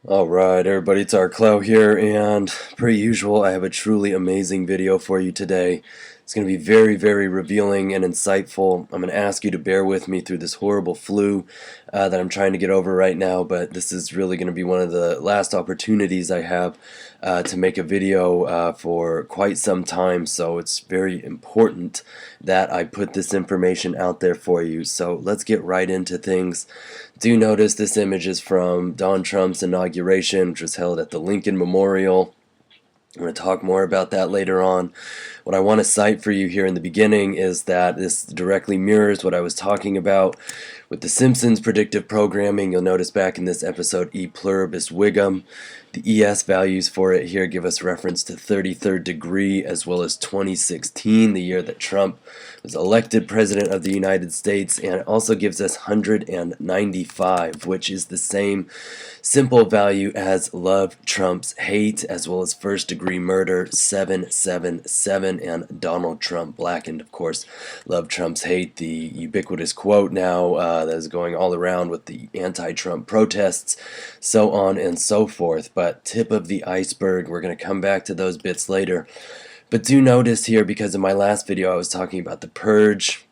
Alright everybody, it's our Klaus here, and per usual I have a truly amazing video for you today. It's going to be very revealing and insightful. I'm going to ask you to bear with me through this horrible flu that I'm trying to get over right now, but this is really going to be one of the last opportunities I have to make a video for quite some time, so it's very important that I put this information out there for you. So let's get right into things. Do notice this image is from Donald Trump's inauguration, which was held at the Lincoln Memorial. I'm going to talk more about that later on. What I want to cite for you here in the beginning is that this directly mirrors what I was talking about with the Simpsons predictive programming. You'll notice back in this episode, E pluribus vigam, the ES values for it here give us reference to 33rd degree as well as 2016, the year that Trump was elected President of the United States, and it also gives us 195, which is the same simple value as love trumps hate, as well as first degree murder 777, and Donald Trump blackened. Of course, love trumps hate, the ubiquitous quote now that is going all around with the anti-Trump protests, so on and so forth. But tip of the iceberg, we're going to come back to those bits later. But do notice here, because in my last video I was talking about the Purge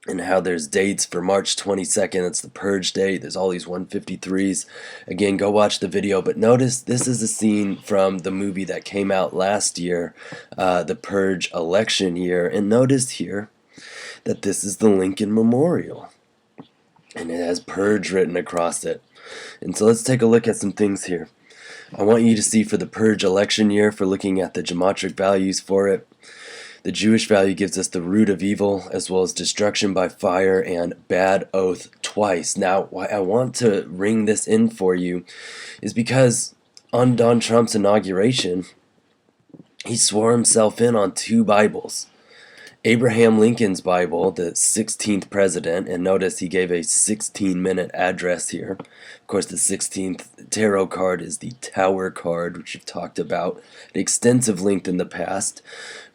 and how there's dates for March 22nd, it's the Purge date, there's all these 153s. Again, go watch the video, but notice this is a scene from the movie that came out last year, the Purge election year, and notice here that this is the Lincoln Memorial, and it has Purge written across it. And so let's take a look at some things here. I want you to see for the Purge election year, for looking at the geometric values for it, the Jewish value gives us the root of evil, as well as destruction by fire and bad oath twice. Now, why I want to ring this in for you is because on Donald Trump's inauguration, he swore himself in on two Bibles. Abraham Lincoln's Bible, the 16th president, and notice he gave a 16-minute address here. Of course, the 16th tarot card is the Tower card, which we've talked about at extensive length in the past.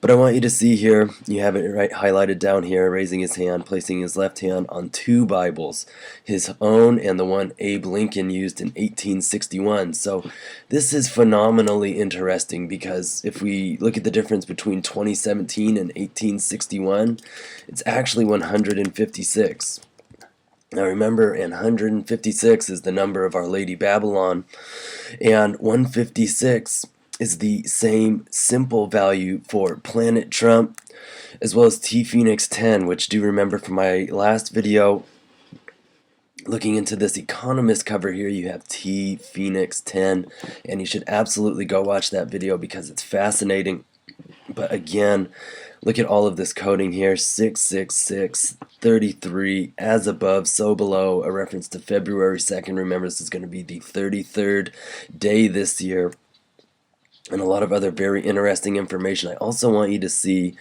But I want you to see here, you have it right highlighted down here, raising his hand, placing his left hand on two Bibles, his own and the one Abe Lincoln used in 1861. So this is phenomenally interesting, because if we look at the difference between 2017 and 1861, it's actually 156. Now remember, and 156 is the number of our Lady Babalon, and 156 is the same simple value for Planet Trump, as well as T Phoenix 10, which do remember from my last video, looking into this Economist cover here, you have T Phoenix 10, and you should absolutely go watch that video because it's fascinating. But again, look at all of this coding here, 666, 33, as above, so below, a reference to February 2nd. Remember, this is going to be the 33rd day this year, and a lot of other very interesting information. I also want you to see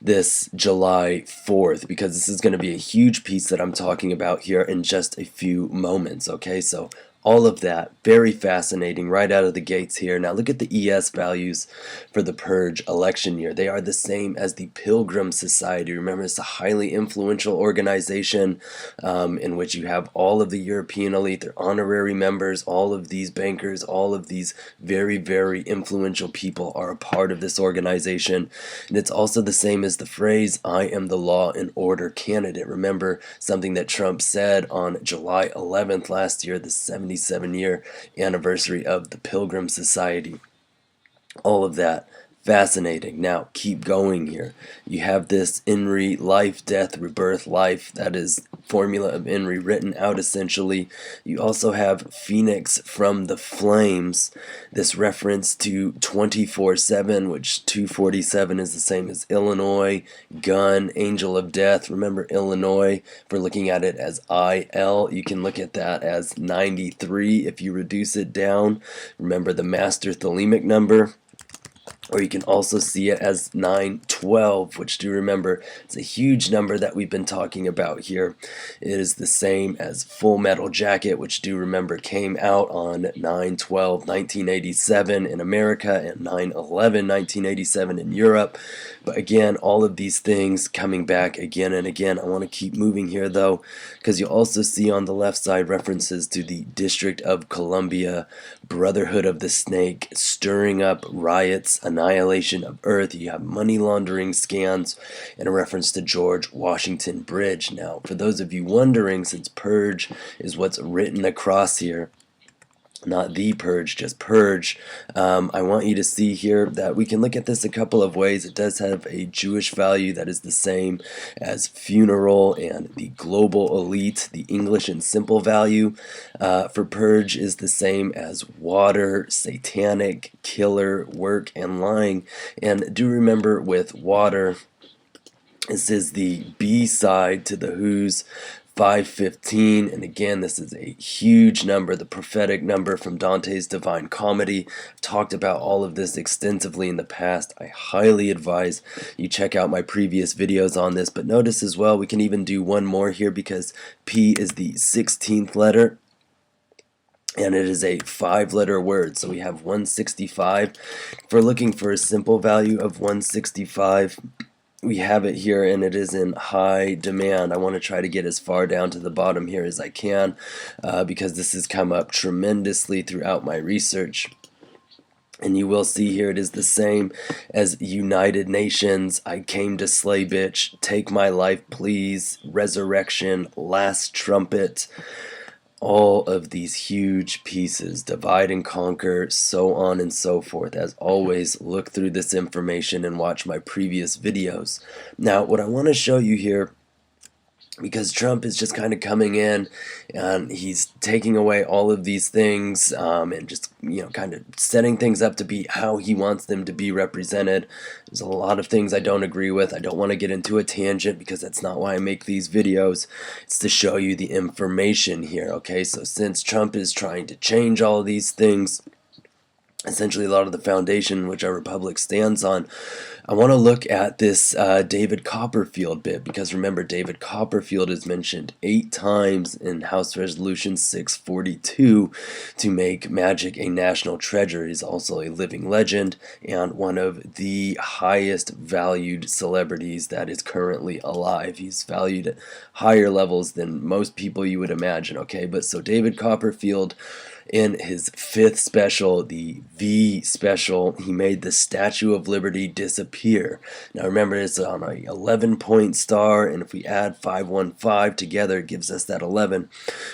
this July 4th, because this is going to be a huge piece that I'm talking about here in just a few moments, okay? So all of that, very fascinating right out of the gates here. Now look at the ES values for the Purge election year. They are the same as the Pilgrims Society. Remember, it's a highly influential organization in which you have all of the European elite, their honorary members, all of these bankers, all of these very influential people are a part of this organization. And it's also the same as the phrase, "I am the law and order candidate." Remember something that Trump said on July 11th last year, the 77-year anniversary of the Pilgrims Society. All of that fascinating. Now keep going here. You have this INRI, life, death, rebirth, life. That is formula of INRI written out essentially. You also have Phoenix from the flames, this reference to 24/7, which 247 is the same as Illinois, gun, angel of death. Remember Illinois, if we're looking at it as IL, you can look at that as 93 if you reduce it down. Remember the master thelemic number. Or you can also see it as 912, which, do remember, it's a huge number that we've been talking about here. It is the same as Full Metal Jacket, which, do remember, came out on 9/12/1987 in America and 9/11/1987 in Europe. But again, all of these things coming back again and again. I want to keep moving here, though, because you'll also see on the left side references to the District of Columbia, Brotherhood of the Snake, stirring up riots, annihilation of Earth. You have money laundering scans, and a reference to George Washington Bridge. Now, for those of you wondering, since Purge is what's written across here, not the Purge, just Purge, I want you to see here that we can look at this a couple of ways. It does have a Jewish value that is the same as funeral, and the global elite, the English and simple value for Purge is the same as water, satanic, killer, work, and lying. And do remember with water, this is the B side to the Who's 515, and again, this is a huge number, the prophetic number from Dante's Divine Comedy. I've talked about all of this extensively in the past. I highly advise you check out my previous videos on this, but notice as well, we can even do one more here because P is the 16th letter. And it is a 5-letter word, so we have 165. If we're looking for a simple value of 165, we have it here, and it is in high demand. I want to try to get as far down to the bottom here as I can because this has come up tremendously throughout my research. And you will see here it is the same as United Nations, I came to slay bitch, take my life please, resurrection, last trumpet. All of these huge pieces, divide and conquer, so on and so forth. As always, look through this information and watch my previous videos. Now, what I want to show you here, because Trump is just kind of coming in and he's taking away all of these things and just, kind of setting things up to be how he wants them to be represented. There's a lot of things I don't agree with. I don't want to get into a tangent because that's not why I make these videos. It's to show you the information here, okay? So since Trump is trying to change all of these things, essentially a lot of the foundation which our republic stands on, I want to look at this David Copperfield bit, because remember, David Copperfield is mentioned 8 times in House Resolution 642 to make Magick a national treasure. He's also a living legend and one of the highest valued celebrities that is currently alive. He's valued at higher levels than most people you would imagine, okay? But so David Copperfield, in his 5th special, the V special, he made the Statue of Liberty disappear. Now remember, it's on a 11-point star, and if we add 515 together, it gives us that 11.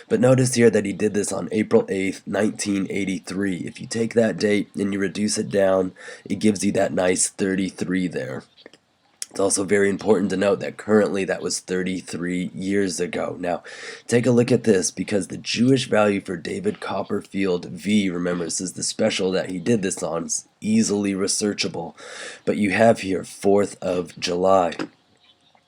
But notice here that he did this on April 8th, 1983. If you take that date and you reduce it down, it gives you that nice 33 there. It's also very important to note that currently that was 33 years ago. Now, take a look at this, because the Jewish value for David Copperfield V, remember this is the special that he did this on, is easily researchable. But you have here 4th of July.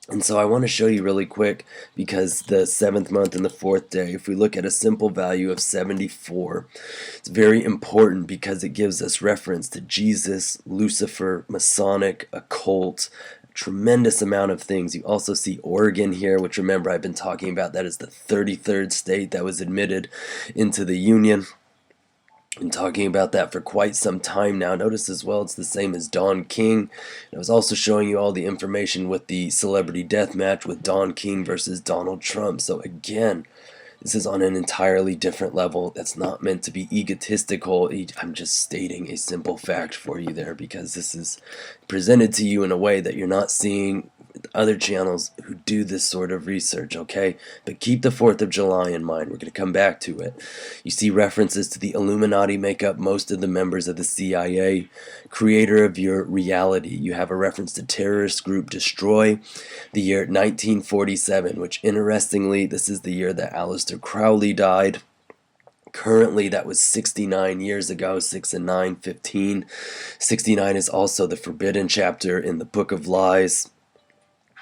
And so I want to show you really quick, because the 7th month and the 4th day, if we look at a simple value of 74, it's very important because it gives us reference to Jesus, Lucifer, Masonic, occult, tremendous amount of things. You also see Oregon here, which remember I've been talking about, that is the 33rd state that was admitted into the Union. Been talking about that for quite some time now. Notice as well it's the same as Don King. I was also showing you all the information with the celebrity death match with Don King versus Donald Trump. So again, this is on an entirely different level. That's not meant to be egotistical. I'm just stating a simple fact for you there, because this is presented to you in a way that you're not seeing with other channels who do this sort of research, okay? But keep the 4th of July in mind. We're going to come back to it. You see references to the Illuminati make up most of the members of the CIA, creator of your reality. You have a reference to terrorist group Destroy, the year 1947, which interestingly, this is the year that Aleister Crowley died. Currently, that was 69 years ago, 6 and 9, 15. 69 is also the forbidden chapter in the Book of Lies.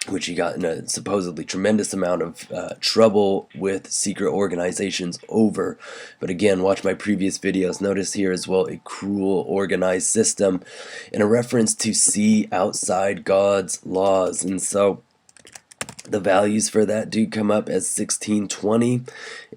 which he got in a supposedly tremendous amount of trouble with secret organizations over. But again, watch my previous videos. Notice here as well a cruel organized system and a reference to see outside God's laws. And so the values for that do come up as 1620,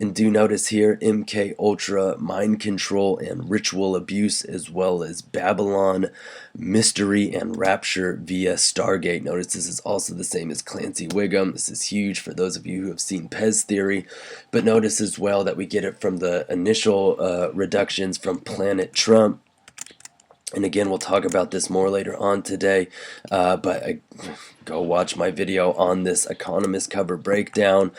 and do notice here MK Ultra, mind control and ritual abuse, as well as Babylon, mystery and rapture via Stargate. Notice this is also the same as Clancy Wiggum. This is huge for those of you who have seen Pez Theory, but notice as well that we get it from the initial reductions from Planet Trump. And again, we'll talk about this more later on today, but go watch my video on this Economist cover breakdown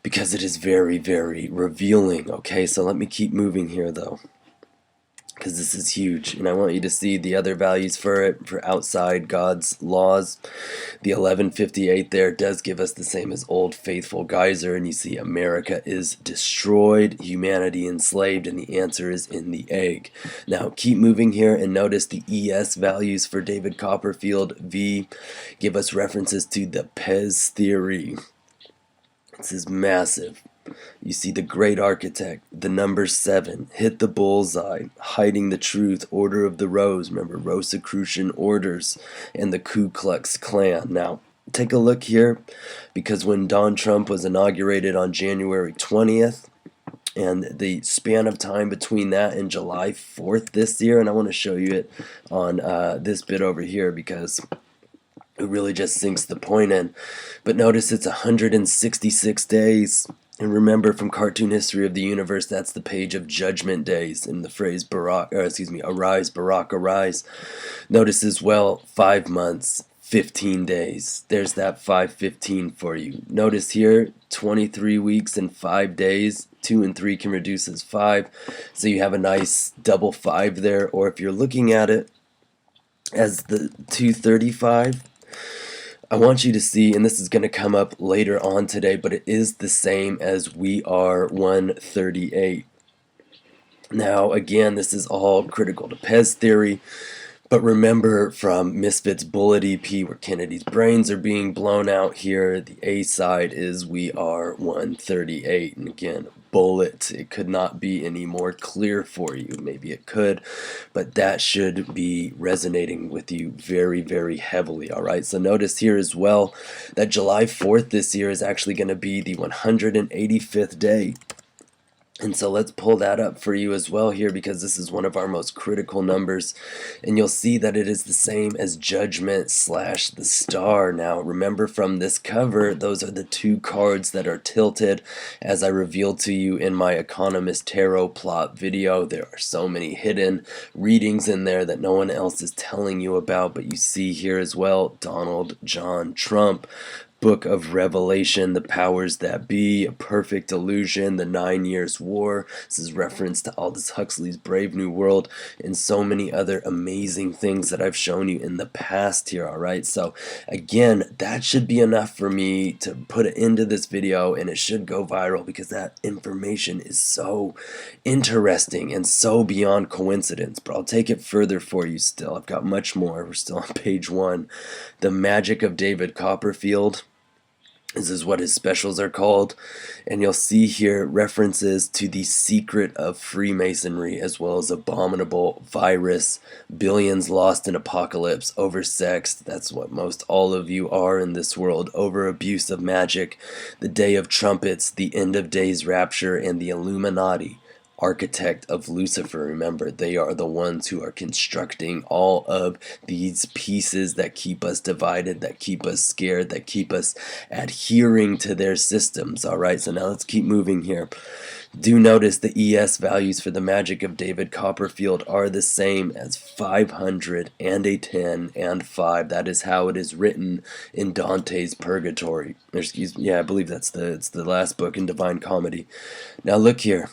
because it is very, very revealing. Okay, so let me keep moving here though, because this is huge, and I want you to see the other values for it, for outside God's laws. The 1158 there does give us the same as Old Faithful Geyser, and you see America is destroyed, humanity enslaved, and the answer is in the egg. Now keep moving here and notice the ES values for David Copperfield V give us references to the Pez Theory. This is massive. You see the Great Architect, the number 7, hit the bullseye, hiding the truth, Order of the Rose, remember Rosicrucian orders, and the Ku Klux Klan. Now, take a look here, because when Donald Trump was inaugurated on January 20th, and the span of time between that and July 4th this year, and I want to show you it on this bit over here, because it really just sinks the point in. But notice it's 166 days. And remember, from Cartoon History of the Universe, that's the page of Judgment Days in the phrase arise, Barack, arise. Notice as well, 5 months, 15 days. There's that 515 for you. Notice here, 23 weeks and 5 days. 2 and 3 can reduce as 5. So you have a nice double 5 there. Or if you're looking at it as the 235, I want you to see, and this is going to come up later on today, but it is the same as we are 138. Now, again, this is all critical to Pez Theory, but remember from Misfits Bullet EP, where Kennedy's brains are being blown out here, the A side is we are 138. And again, bullet, it could not be any more clear for you. Maybe it could, but that should be resonating with you very, very heavily. All right, so notice here as well that July 4th this year is actually going to be the 185th day. And so let's pull that up for you as well here, because this is one of our most critical numbers, and you'll see that it is the same as Judgment / the Star. Now remember, from this cover, those are the 2 cards that are tilted, as I revealed to you in my Economist Tarot plot video. There are so many hidden readings in there that no one else is telling you about, but you see here as well, Donald John Trump, Book of Revelation, the powers that be, A Perfect Illusion, the 9 Years' War. This is reference to Aldous Huxley's Brave New World, and so many other amazing things that I've shown you in the past here. Alright, so again, that should be enough for me to put it into this video, and it should go viral, because that information is so interesting and so beyond coincidence. But I'll take it further for you still. I've got much more. We're still on page 1. The Magick of David Copperfield. This is what his specials are called, and you'll see here references to the secret of Freemasonry, as well as abominable virus, billions lost in apocalypse, oversexed, that's what most all of you are in this world, over abuse of magic, the day of trumpets, the end of days rapture, and the Illuminati, architect of Lucifer. Remember, they are the ones who are constructing all of these pieces that keep us divided, that keep us scared, that keep us adhering to their systems. Alright, so now let's keep moving here. Do notice the ES values for the Magick of David Copperfield are the same as 500 and a 10 and 5. That is how it is written in Dante's Purgatory. Excuse me, yeah, I believe it's the last book in Divine Comedy. Now look here.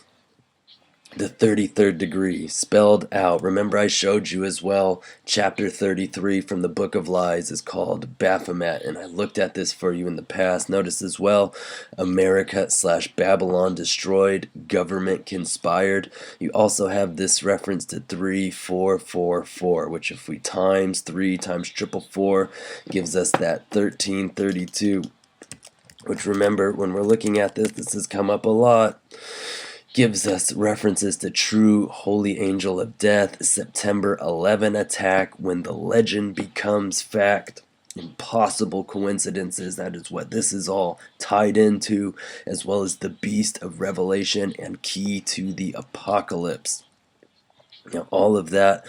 The 33rd degree, spelled out. Remember I showed you as well, chapter 33 from the Book of Lies is called Baphomet, and I looked at this for you in the past. Notice as well, America/Babylon destroyed, government conspired. You also have this reference to 3444, which if we times 3 times 444 gives us that 1332, which remember when we're looking at this has come up a lot. Gives us references to true holy angel of death, September 11 attack, when the legend becomes fact. Impossible coincidences, that is what this is all tied into, as well as the beast of Revelation and key to the apocalypse. Now, all of that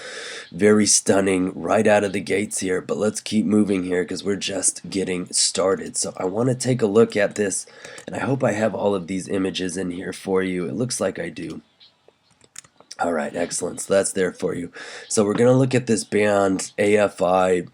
very stunning right out of the gates here, but let's keep moving here because we're just getting started. So I want to take a look at this, and I hope I have all of these images in here for you. It looks like I do. All right, excellent. So that's there for you. So we're going to look at this band AFI,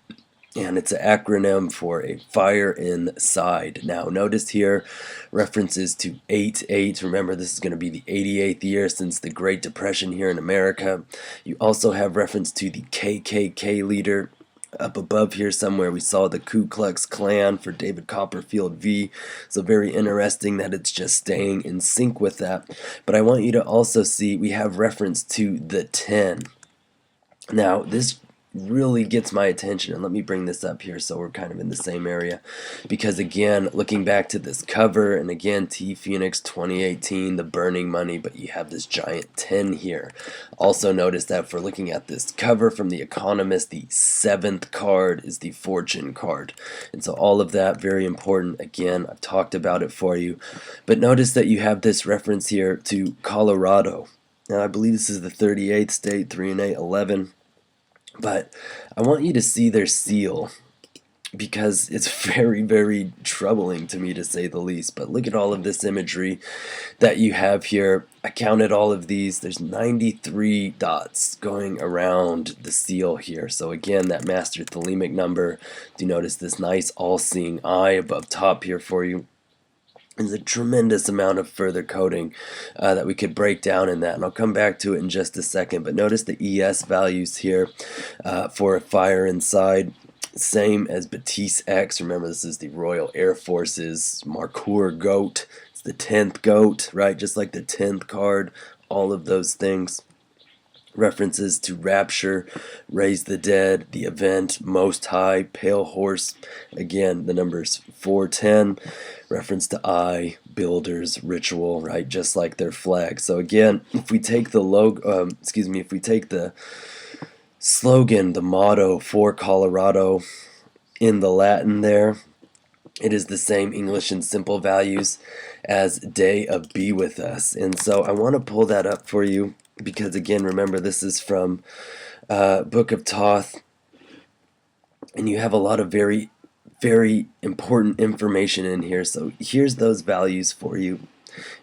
and it's an acronym for a fire inside. Now notice here references to 88. Remember, this is going to be the 88th year since the Great Depression here in America. You also have reference to the KKK leader. Up above here somewhere we saw the Ku Klux Klan for David Copperfield V. So very interesting that it's just staying in sync with that. But I want you to also see we have reference to the 10. Now this really gets my attention, and let me bring this up here so we're kind of in the same area, because again, looking back to this cover, and again, T Phoenix 2018, the burning money, but you have this giant 10 here. Also notice that if we're looking at this cover from The Economist, the 7th card is the fortune card, and so all of that very important. Again, I've talked about it for you, but notice that you have this reference here to Colorado. Now I believe this is the 38th state, 3 and 8, 11. But I want you to see their seal, because it's very, very troubling to me, to say the least. But look at all of this imagery that you have here. I counted all of these. There's 93 dots going around the seal here. So again, that master thelemic number. Do you notice this nice all-seeing eye above top here for you? There's a tremendous amount of further coding that we could break down in that, and I'll come back to it in just a second. But notice the ES values here for a fire inside, same as Batiste X. Remember, this is the Royal Air Force's Marcour goat. It's the 10th goat, right? Just like the 10th card, all of those things. References to Rapture, Raise the Dead, The Event, Most High, Pale Horse. Again, the numbers 410. Reference to I, Builders, Ritual, right? Just like their flag. So again, if we take the logo, if we take the slogan, the motto for Colorado in the Latin there, it is the same English and simple values as Day of Be With Us. And so I want to pull that up for you, because again, remember, this is from Book of Thoth, and you have a lot of very, very important information in here. So here's those values for you,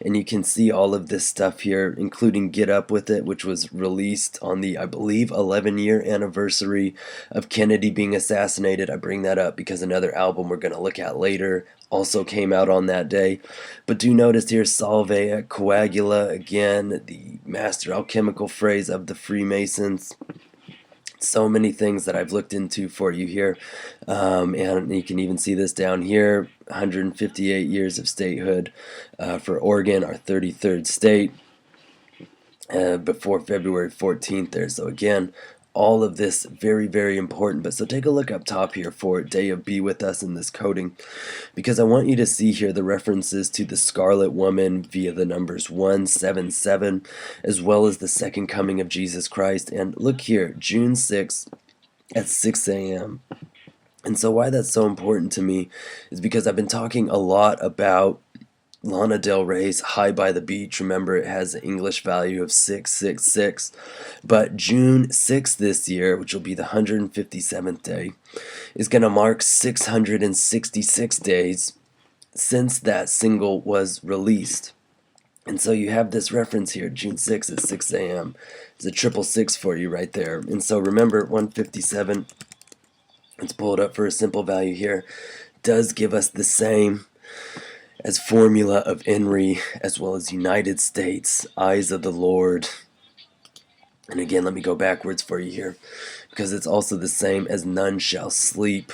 and you can see all of this stuff here, including Get Up With It, which was released on the, I believe, 11-year anniversary of Kennedy being assassinated. I bring that up because another album we're going to look at later also came out on that day. But do notice here, Salve et Coagula, again, the master alchemical phrase of the Freemasons. So many things that I've looked into for you here, and you can even see this down here, 158 years of statehood for Oregon, our 33rd state, before February 14th there. So again, all of this very, very important. But so take a look up top here for Day of Be With Us in this coding, because I want you to see here the references to the Scarlet Woman via the numbers 177, as well as the second coming of Jesus Christ. And look here, June 6th at 6 a.m. And so why that's so important to me is because I've been talking a lot about Lana Del Rey's High by the Beach. Remember, it has an English value of 666. But June 6th this year, which will be the 157th day, is going to mark 666 days since that single was released. And so you have this reference here, June 6th at 6 a.m. It's a 666 for you right there. And so remember, 157, let's pull it up for a simple value here, does give us the same. as formula of Enri, as well as United States, eyes of the Lord. And again, let me go backwards for you here, because it's also the same as none shall sleep,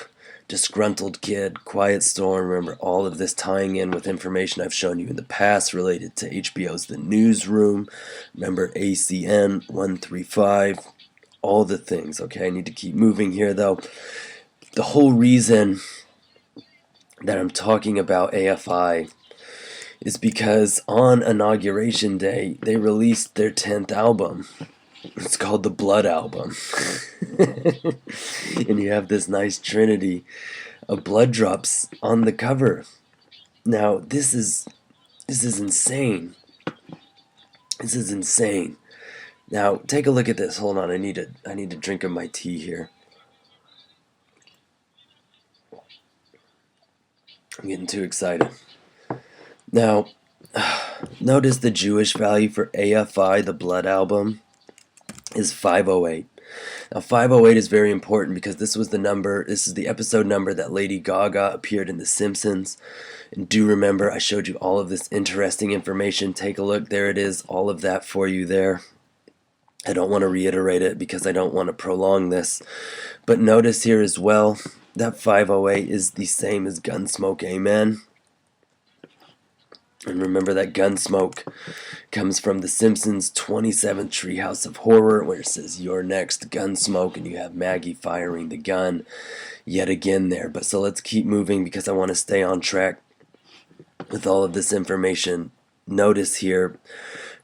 disgruntled kid, quiet storm. Remember, all of this tying in with information I've shown you in the past related to HBO's The Newsroom. Remember ACN 135, all the things. Okay, I need to keep moving here though. The whole reason that I'm talking about AFI is because on Inauguration Day, they released their 10th album. It's called the Blood Album. And you have this nice trinity of blood drops on the cover. Now, this is insane. This is insane. Now, take a look at this. Hold on, I need a drink of my tea here. I'm getting too excited. Now, notice the Jewish value for AFI, the Blood Album, is 508. Now 508 is very important because this is the episode number that Lady Gaga appeared in The Simpsons. And do remember, I showed you all of this interesting information. Take a look, there it is, all of that for you there. I don't want to reiterate it because I don't want to prolong this. But notice here as well, that 508 is the same as Gunsmoke, amen? And remember that Gunsmoke comes from The Simpsons' 27th Treehouse of Horror, where it says, "You're next, Gunsmoke," and you have Maggie firing the gun yet again there. But so let's keep moving because I want to stay on track with all of this information. Notice here,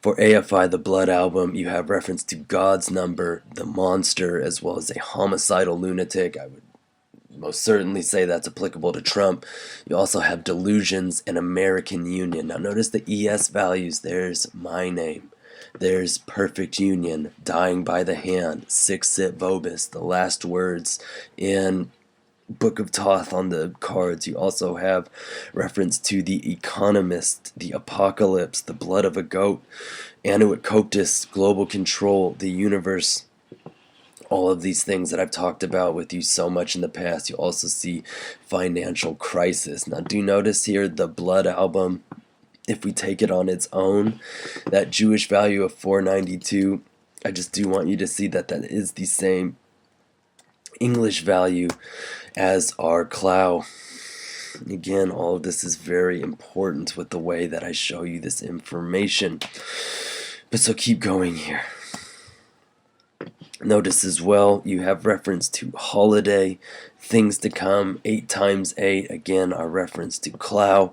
for AFI, the Blood Album, you have reference to God's number, the monster, as well as a homicidal lunatic. I would most certainly say that's applicable to Trump. You also have delusions and American Union. Now notice the ES values. There's my name. There's perfect union, dying by the hand, sic sit vobis, the last words in Book of Thoth on the cards. You also have reference to the Economist, the Apocalypse, the blood of a goat, Anuit Coptis, global control, the universe. All of these things that I've talked about with you so much in the past. You also see financial crisis. Now do notice here the Blood Album, if we take it on its own, that Jewish value of 492, I just do want you to see that that is the same English value as our Klaus. Again, all of this is very important with the way that I show you this information. But so keep going here. Notice as well, you have reference to holiday, things to come, 8 times 8, again, our reference to Klaus.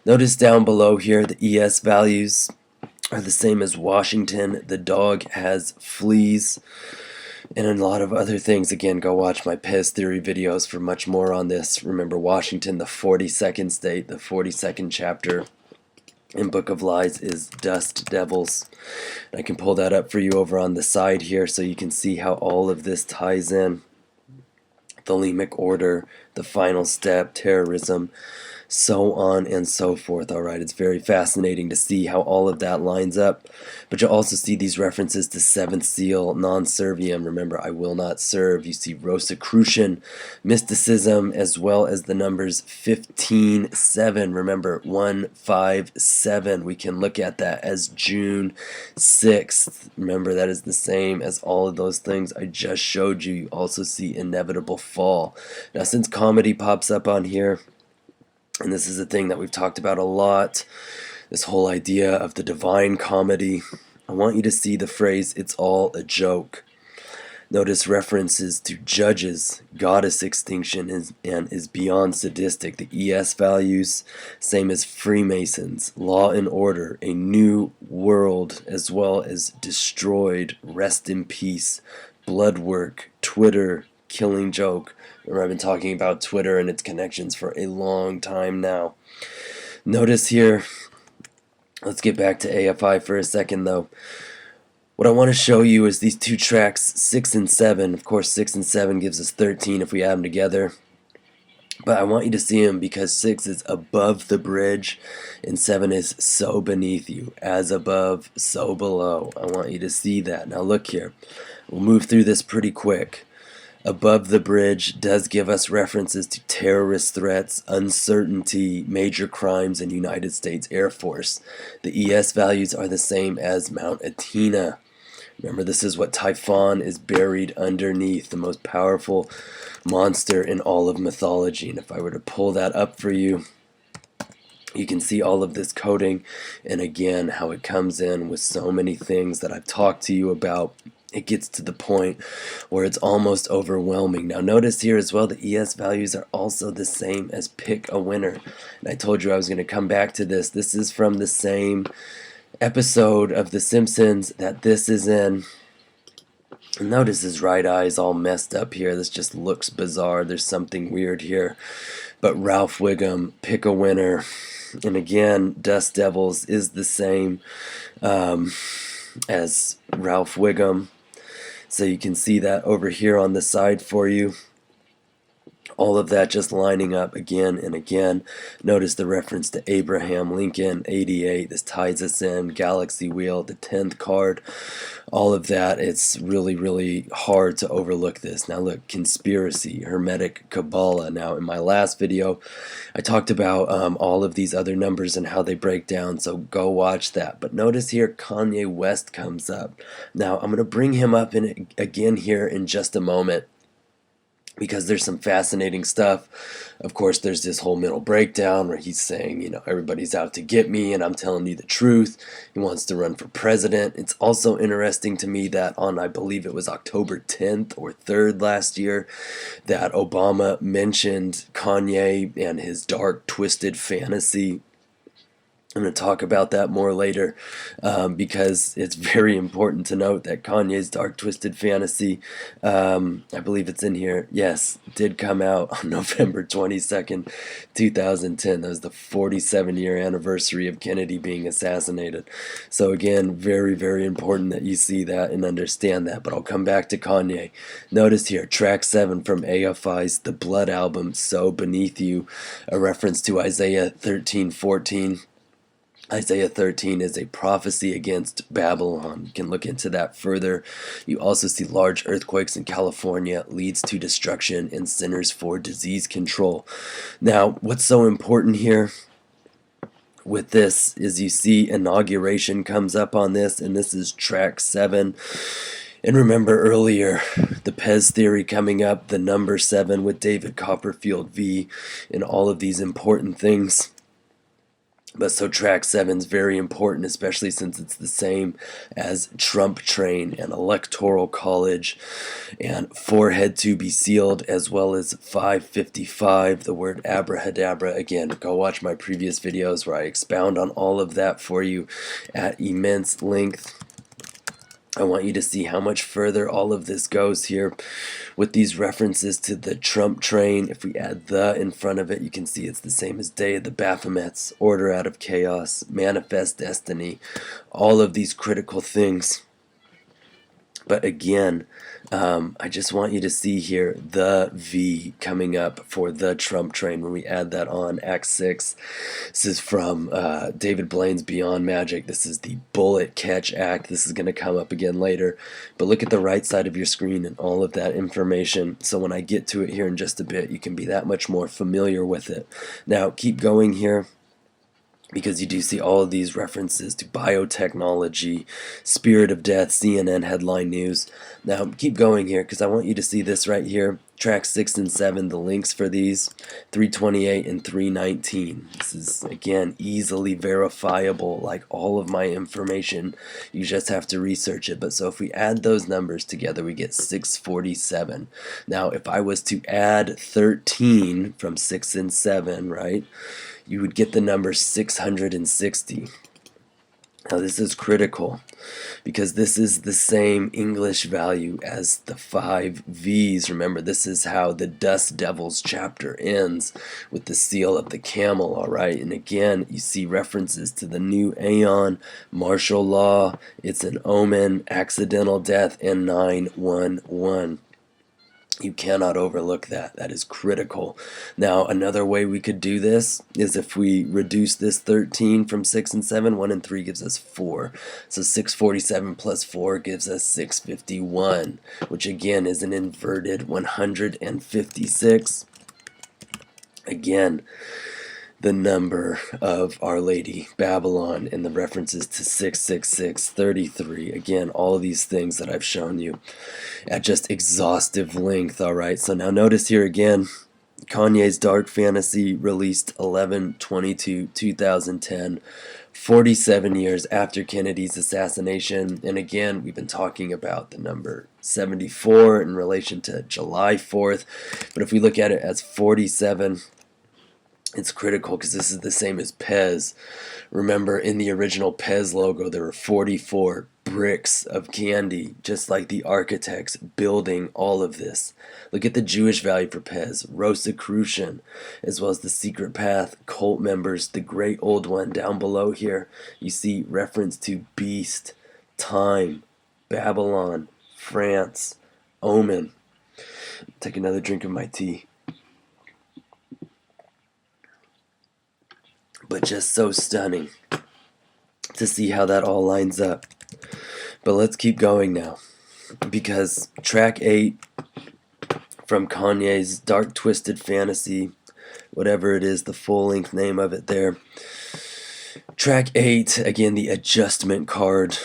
Notice down below here, the ES values are the same as Washington. The dog has fleas, and a lot of other things. Again, go watch my Pez Theory videos for much more on this. Remember Washington, the 42nd state, the 42nd chapter in Book of Lies is Dust Devils. I can pull that up for you over on the side here so you can see how all of this ties in. Thelemic order, the final step, terrorism, so on and so forth. Alright, it's very fascinating to see how all of that lines up. But you'll also see these references to seventh seal, non-servium. Remember, I will not serve. You see Rosicrucian, mysticism, as well as the numbers 15-7. Remember, 157. We can look at that as June 6th. Remember, that is the same as all of those things I just showed you. You also see inevitable fall. Now, since comedy pops up on here, and this is a thing that we've talked about a lot, this whole idea of the divine comedy, I want you to see the phrase, "it's all a joke." Notice references to Judges, goddess extinction, and is beyond sadistic. The ES values, same as Freemasons, law and order, a new world, as well as destroyed, rest in peace, blood work, Twitter, killing joke. Remember, I've been talking about Twitter and its connections for a long time now. Notice here, let's get back to AFI for a second though. What I want to show you is these two tracks, 6 and 7. Of course, 6 and 7 gives us 13 if we add them together. But I want you to see them because 6 is above the bridge and 7 is so beneath you. As above, so below. I want you to see that. Now look here. We'll move through this pretty quick. Above the bridge does give us references to terrorist threats, uncertainty, major crimes, and United States Air Force. The ES values are the same as Mount Athena. Remember, this is what Typhon is buried underneath, the most powerful monster in all of mythology. And if I were to pull that up for you, you can see all of this coding, and again, how it comes in with so many things that I've talked to you about. It gets to the point where it's almost overwhelming. Now notice here as well, the ES values are also the same as pick a winner. And I told you I was going to come back to this. This is from the same episode of The Simpsons that this is in. And notice his right eye is all messed up here. This just looks bizarre. There's something weird here. But Ralph Wiggum, pick a winner. And again, Dust Devils is the same as Ralph Wiggum. So you can see that over here on the side for you. All of that just lining up again and again. Notice the reference to Abraham Lincoln, 88. This ties us in. Galaxy Wheel, the 10th card. All of that, it's really, really hard to overlook this. Now look, conspiracy, Hermetic Kabbalah. Now in my last video, I talked about all of these other numbers and how they break down, so go watch that. But notice here, Kanye West comes up. Now I'm going to bring him up in again here in just a moment, because there's some fascinating stuff. Of course, there's this whole middle breakdown where he's saying, you know, everybody's out to get me and I'm telling you the truth. He wants to run for president. It's also interesting to me that on, I believe it was October 10th or 3rd last year, that Obama mentioned Kanye and his dark, twisted fantasy. I'm going to talk about that more later, because it's very important to note that Kanye's Dark Twisted Fantasy, I believe it's in here, yes, did come out on November 22nd, 2010. That was the 47-year anniversary of Kennedy being assassinated. So again, very, very important that you see that and understand that. But I'll come back to Kanye. Notice here, track 7 from AFI's The Blood album, So Beneath You, a reference to Isaiah 13:14. Isaiah 13 is a prophecy against Babylon. You can look into that further. You also see large earthquakes in California leads to destruction and centers for disease control. Now, what's so important here with this is you see inauguration comes up on this, and this is track 7. And remember earlier, the Pez theory coming up, the number 7 with David Copperfield V, and all of these important things. But so track 7 is very important, especially since it's the same as Trump Train and Electoral College and Forehead to be Sealed, as well as 555, the word abrahadabra. Again, go watch my previous videos where I expound on all of that for you at immense length. I want you to see how much further all of this goes here with these references to the Trump Train. If we add the in front of it, you can see it's the same as Day of the Baphomets, Order Out of Chaos, Manifest Destiny, all of these critical things. But again, I just want you to see here the V coming up for the Trump Train. When we add that on, Act 6, this is from David Blaine's Beyond Magic. This is the Bullet Catch Act. This is going to come up again later. But look at the right side of your screen and all of that information. So when I get to it here in just a bit, you can be that much more familiar with it. Now, keep going here, because you do see all of these references to biotechnology, Spirit of Death, CNN headline news. Now, keep going here, because I want you to see this right here. Track 6 and 7, the links for these, 328 and 319. This is, again, easily verifiable, like all of my information. You just have to research it. But so if we add those numbers together, we get 647. Now, if I was to add 13 from 6 and 7, right, you would get the number 660. Now this is critical, because this is the same English value as the 5 V's. Remember, this is how the Dust Devils chapter ends, with the seal of the camel, alright? And again, you see references to the new Aeon, martial law, it's an omen, accidental death, and 911. You cannot overlook that. That is critical. Now, another way we could do this is if we reduce this 13 from 6 and 7, 1 and 3 gives us 4. So 647 plus 4 gives us 651, which again is an inverted 156. Again, the number of Our Lady Babalon and the references to 666, 33. Again, all of these things that I've shown you at just exhaustive length. All right, so now notice here again, Kanye's Dark Fantasy released 11/22/2010, 47 years after Kennedy's assassination. And again, we've been talking about the number 74 in relation to July 4th. But if we look at it as 47, it's critical because this is the same as Pez. Remember, in the original Pez logo, there were 44 bricks of candy, just like the architects building all of this. Look at the Jewish value for Pez, Rosicrucian, as well as the Secret Path, cult members, the Great Old One down below here. You see reference to Beast, Time, Babylon, France, Omen. Take another drink of my tea. But just so stunning to see how that all lines up. But let's keep going now, because track 8 from Kanye's Dark Twisted Fantasy, whatever it is, the full-length name of it there. Track 8, again, the adjustment card.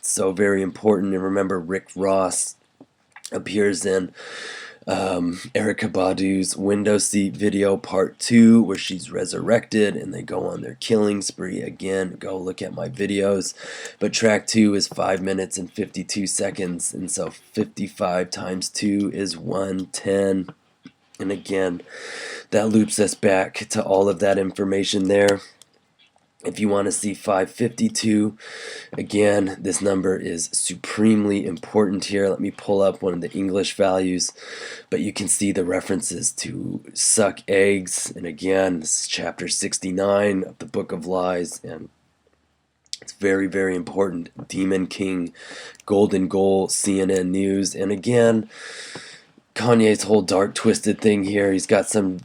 So very important. And remember, Rick Ross appears in Erykah Badu's Window Seat video part 2, where she's resurrected and they go on their killing spree. Again, go look at my videos. But track 2 is 5 minutes and 52 seconds, and so 55 times 2 is 110. And again, that loops us back to all of that information there. If you want to see 552, again, this number is supremely important here. Let me pull up one of the English values, but you can see the references to suck eggs. And again, this is chapter 69 of the Book of Lies, and it's very, very important. Demon King, Golden Goal, CNN News. And again, Kanye's whole dark twisted thing here. He's got some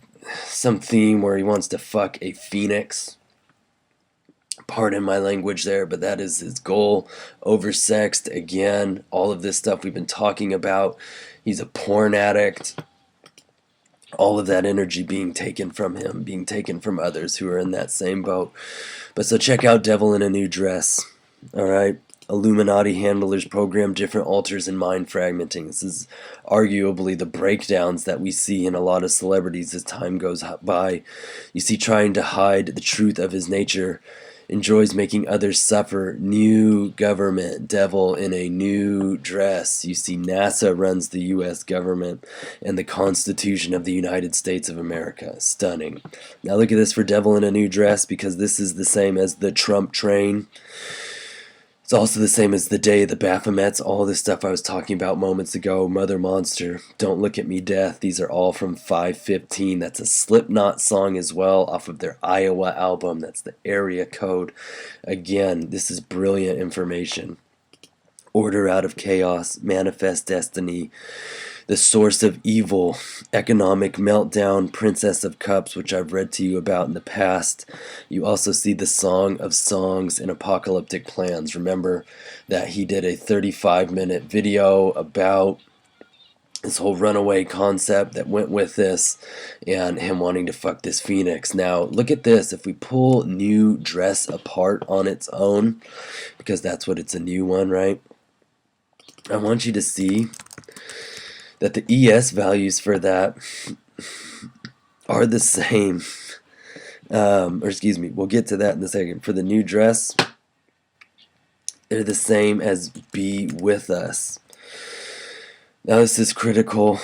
theme where he wants to fuck a phoenix. Pardon my language there, but that is his goal. Oversexed, again, all of this stuff we've been talking about. He's a porn addict. All of that energy being taken from him, being taken from others who are in that same boat. But so check out Devil in a New Dress. All right. Illuminati handlers program different altars and mind fragmenting. This is arguably the breakdowns that we see in a lot of celebrities as time goes by. You see, trying to hide the truth of his nature, enjoys making others suffer. New government, devil in a new dress. You see, NASA runs the U.S. government and the Constitution of the United States of America. Stunning. Now look at this for devil in a new dress, because this is the same as the Trump train. It's also the same as the Day of the Baphomets, all this stuff I was talking about moments ago. Mother Monster, Don't Look at Me Death. These are all from 515. That's a Slipknot song as well, off of their Iowa album. That's the area code. Again, this is brilliant information. Order out of chaos, manifest destiny, the source of evil, economic meltdown, Princess of Cups, which I've read to you about in the past. You also see the Song of Songs and Apocalyptic Plans. Remember that he did a 35-minute video about this whole runaway concept that went with this, and him wanting to fuck this phoenix. Now, look at this. If we pull new dress apart on its own, because that's what it's, a new one, right? I want you to see that the ES values for that are the same. Or excuse me, we'll get to that in a second. For the new dress, they're the same as Be With Us. Now this is critical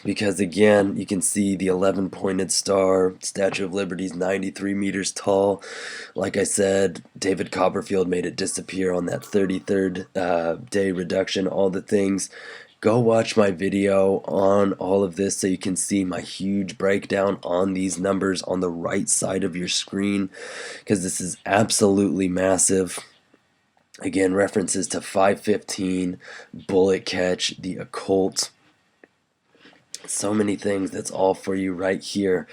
because, again, you can see the 11-pointed star. Statue of Liberty is 93 meters tall. Like I said, David Copperfield made it disappear on that 33rd day reduction, all the things. Go watch my video on all of this so you can see my huge breakdown on these numbers on the right side of your screen, because this is absolutely massive. Again, references to 515, Bullet Catch, the Occult, So many things, that's all for you right here.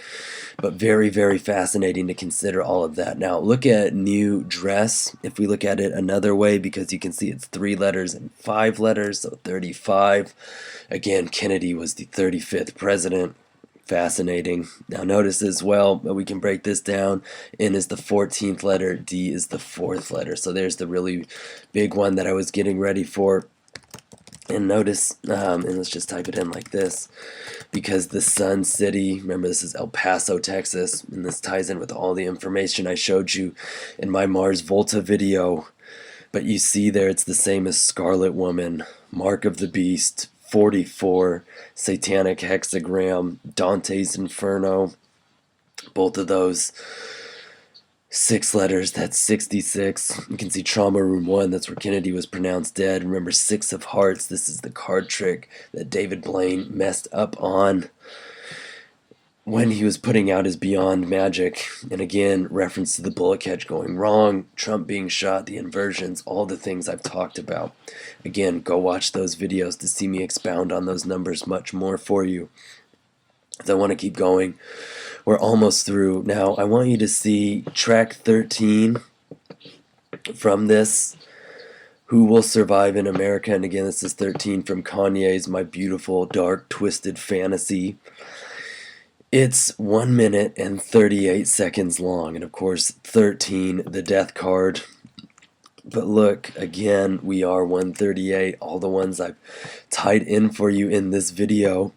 But very, very fascinating to consider all of that. Now, look at new dress. If we look at it another way, because you can see it's 3 letters and 5 letters, so 35. Again, Kennedy was the 35th president. Fascinating. Now notice as well that we can break this down. N is the 14th letter, D is the 4th letter. So there's the really big one that I was getting ready for. And notice, and let's just type it in like this, because the Sun City, remember this is El Paso, Texas, and this ties in with all the information I showed you in my Mars Volta video. But you see there, it's the same as Scarlet Woman, Mark of the Beast, 44, Satanic Hexagram, Dante's Inferno, both of those 6 letters, that's 66. You can see Trauma Room 1, that's where Kennedy was pronounced dead. Remember 6 of Hearts, this is the card trick that David Blaine messed up on when he was putting out his Beyond Magic. And again, reference to the bullet catch going wrong, Trump being shot, the inversions, all the things I've talked about. Again, go watch those videos to see me expound on those numbers much more for you. I want to keep going. We're almost through. Now, I want you to see track 13 from this, Who Will Survive in America? And again, this is 13 from Kanye's My Beautiful Dark Twisted Fantasy. It's 1 minute and 38 seconds long, and of course 13, the death card. But look, again, we are 138, all the ones I've tied in for you in this video.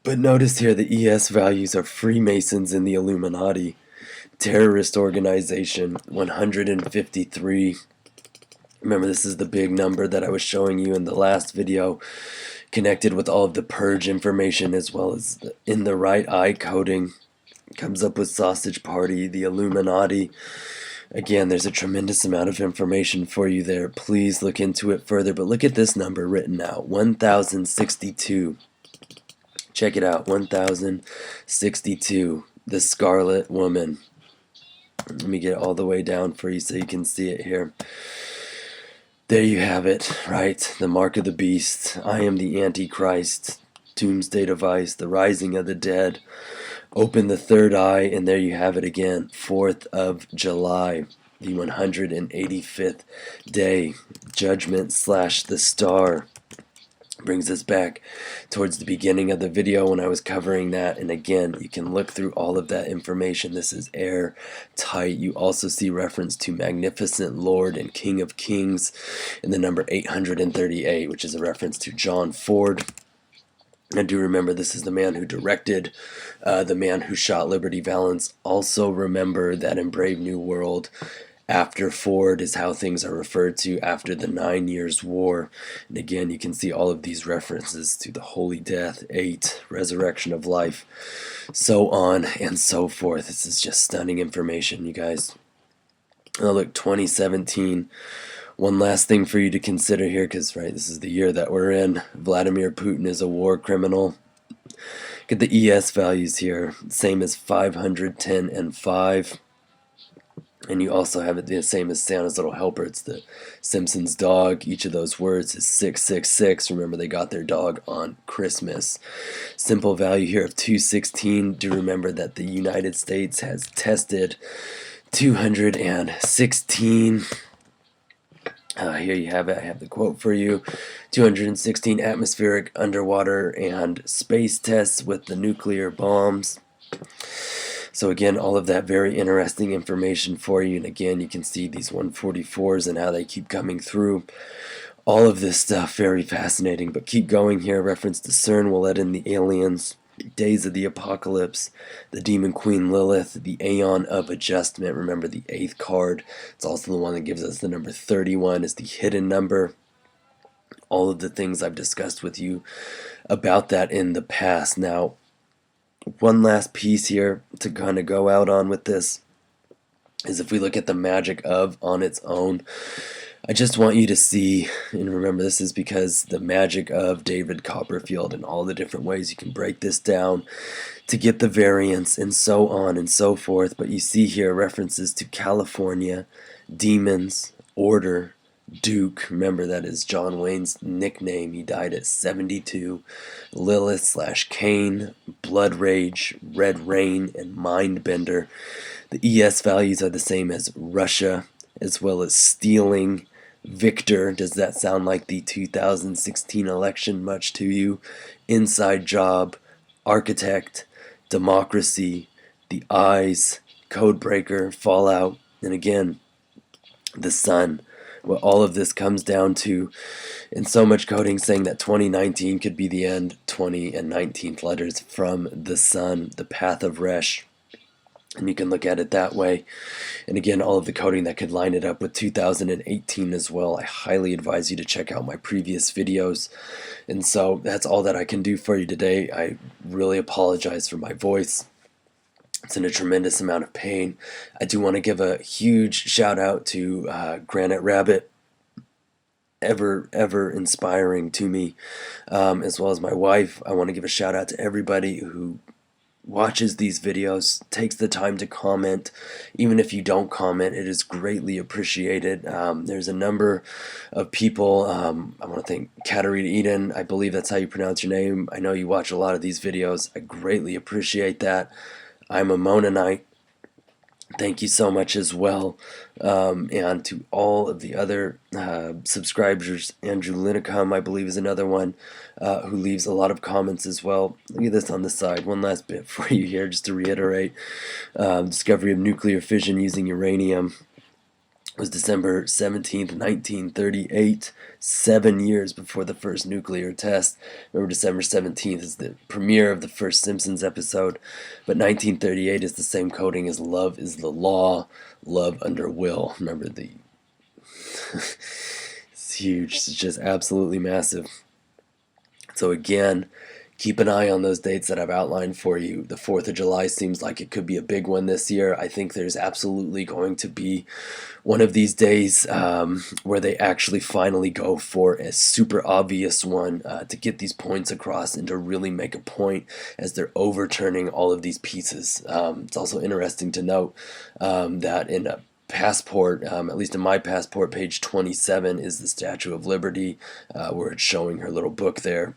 But notice here the ES values are Freemasons in the Illuminati, terrorist organization, 153. Remember, this is the big number that I was showing you in the last video, connected with all of the Purge information as well as in the right eye coding. Comes up with Sausage Party, the Illuminati. Again, there's a tremendous amount of information for you there. Please look into it further. But look at this number written out, 1062. Check it out, 1062. The Scarlet Woman. Let me get it all the way down for you so you can see it here. There you have it, right? The Mark of the Beast. I am the Antichrist. Doomsday Device. The Rising of the Dead. Open the third eye, and there you have it again. 4th of July. The 185th day. Judgment / the Star. Brings us back towards the beginning of the video when I was covering that. And again, you can look through all of that information. This is airtight. You also see reference to Magnificent Lord and King of Kings in the number 838, which is a reference to John Ford. I do remember this is the man who directed The Man Who Shot Liberty Valance. Also remember that in Brave New World, after Ford is how things are referred to after the 9 Years' War. And again, you can see all of these references to the Holy Death, 8, Resurrection of Life, so on and so forth. This is just stunning information, you guys. Oh, look, 2017. One last thing for you to consider here, because, right, this is the year that we're in. Vladimir Putin is a war criminal. Get the ES values here. Same as 510 and 5. And you also have it the same as Santa's Little Helper. It's the Simpsons dog. Each of those words is 666. Remember, they got their dog on Christmas. Simple value here of 216. Do remember that the United States has tested 216. Here you have it. I have the quote for you. 216 atmospheric, underwater, and space tests with the nuclear bombs. So again, all of that very interesting information for you. And again, you can see these 144s and how they keep coming through. All of this stuff, very fascinating. But keep going here. Reference to CERN will let in the aliens. Days of the Apocalypse. The Demon Queen Lilith. The Aeon of Adjustment. Remember the 8th card. It's also the one that gives us the number 31 as the hidden number. All of the things I've discussed with you about that in the past. Now, one last piece here to kind of go out on with this is if we look at the magic of on its own, I just want you to see, and remember this is because the magic of David Copperfield and all the different ways you can break this down to get the variance and so on and so forth. But you see here references to California, demons, order, Duke, remember that is John Wayne's nickname. He died at 72. Lilith slash Cain, Blood Rage, Red Rain, and Mindbender. The ES values are the same as Russia, as well as Stealing. Victor, does that sound like the 2016 election much to you? Inside Job, Architect, Democracy, The Eyes, Codebreaker, Fallout, and again, The Sun. What all of this comes down to, in so much coding saying that 2019 could be the end, 20 and 19th letters from The Sun, the path of Resh. And you can look at it that way. And again, all of the coding that could line it up with 2018 as well. I highly advise you to check out my previous videos. And so that's all that I can do for you today. I really apologize for my voice. It's in a tremendous amount of pain. I do want to give a huge shout out to Granite Rabbit. Ever inspiring to me, as well as my wife. I want to give a shout out to everybody who watches these videos, takes the time to comment. Even if you don't comment, it is greatly appreciated. There's a number of people, I want to thank Katarina Eden, I believe that's how you pronounce your name. I know you watch a lot of these videos. I greatly appreciate that. I'm a Mononite. Thank you so much as well. And to all of the other subscribers, Andrew Linicum, I believe, is another one who leaves a lot of comments as well. Look at this on the side. One last bit for you here, just to reiterate. Discovery of nuclear fission using uranium was December 17th, 1938, 7 years before the first nuclear test. Remember, December 17th is the premiere of the first Simpsons episode, but 1938 is the same coding as Love is the Law, Love Under Will. Remember, it's huge. It's just absolutely massive. So again, keep an eye on those dates that I've outlined for you. The 4th of July seems like it could be a big one this year. I think there's absolutely going to be one of these days where they actually finally go for a super obvious one to get these points across and to really make a point as they're overturning all of these pieces. It's also interesting to note that in a passport, at least in my passport, page 27 is the Statue of Liberty, where it's showing her little book there.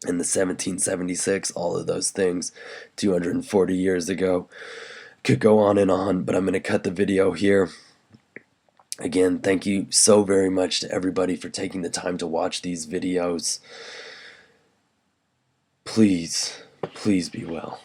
In the 1776, all of those things, 240 years ago. Could go on, but I'm going to cut the video here. Again, thank you so very much to everybody for taking the time to watch these videos. Please, please be well.